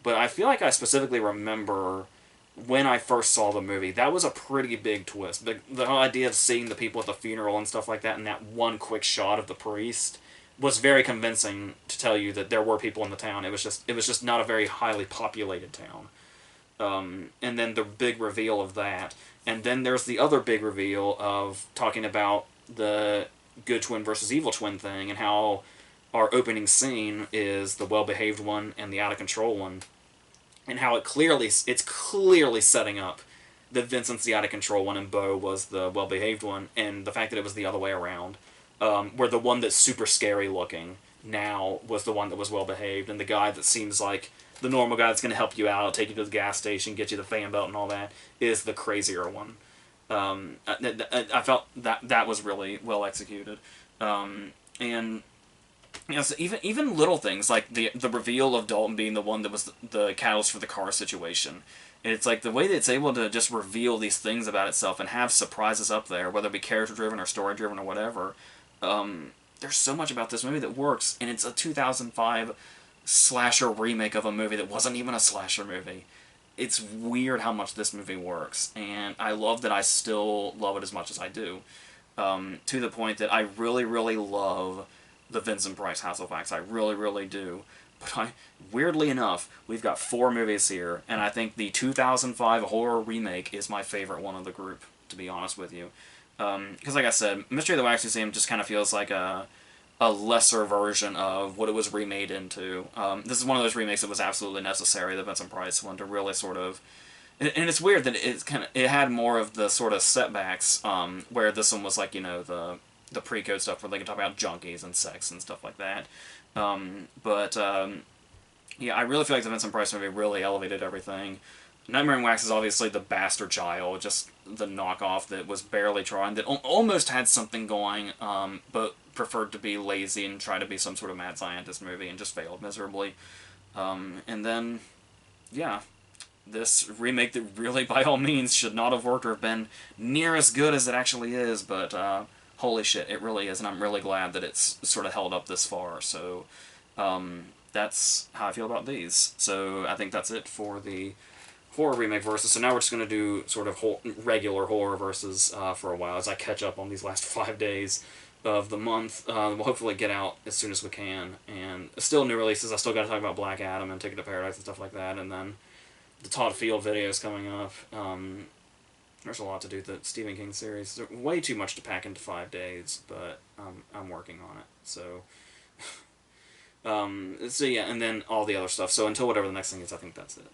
but I feel like I specifically remember when I first saw the movie, that was a pretty big twist. The whole idea of seeing the people at the funeral and stuff like that, and that one quick shot of the priest, was very convincing to tell you that there were people in the town. It was just not a very highly populated town. And then the big reveal of that, and then there's the other big reveal of talking about the good twin versus evil twin thing, and how our opening scene is the well-behaved one and the out-of-control one. And how it's clearly setting up that Vincent's the out-of-control one and Beau was the well-behaved one, and the fact that it was the other way around, where the one that's super scary looking now was the one that was well-behaved, and the guy that seems like the normal guy that's going to help you out, take you to the gas station, get you the fan belt and all that, is the crazier one. I felt that was really well executed. And you know, so even little things like the reveal of Dalton being the one that was the catalyst for the car situation. It's like the way that it's able to just reveal these things about itself and have surprises up there, whether it be character driven or story driven or whatever. There's so much about this movie that works, and it's a 2005 slasher remake of a movie that wasn't even a slasher movie. It's weird how much this movie works, and I love that I still love it as much as I do. To the point that I really, really love the Vincent Price House of Wax. I really, really do. But weirdly enough, we've got 4 movies here, and I think the 2005 horror remake is my favorite one of the group, to be honest with you. Because like I said, Mystery of the Wax Museum just kind of feels like a lesser version of what it was remade into. This is one of those remakes that was absolutely necessary, the Vincent Price one, to really sort of... And it's weird that it had more of the sort of setbacks, where this one was like, you know, the pre-code stuff where they can talk about junkies and sex and stuff like that. Yeah, I really feel like the Vincent Price movie really elevated everything. Nightmare on Wax is obviously the bastard child, just the knockoff that was barely trying, that almost had something going, but preferred to be lazy and try to be some sort of mad scientist movie and just failed miserably. And then, yeah, this remake that really, by all means, should not have worked or have been near as good as it actually is, but holy shit, it really is, and I'm really glad that it's sort of held up this far. So that's how I feel about these. So I think that's it for the horror remake verses. So now we're just going to do sort of regular horror verses for a while as I catch up on these last 5 days of the month. We'll hopefully get out as soon as we can. And still new releases. I still got to talk about Black Adam and Ticket to Paradise and stuff like that. And then the Todd Field videos coming up. There's a lot to do with the Stephen King series. There's way too much to pack into 5 days, but I'm working on it. So, so yeah, and then all the other stuff. So until whatever the next thing is, I think that's it.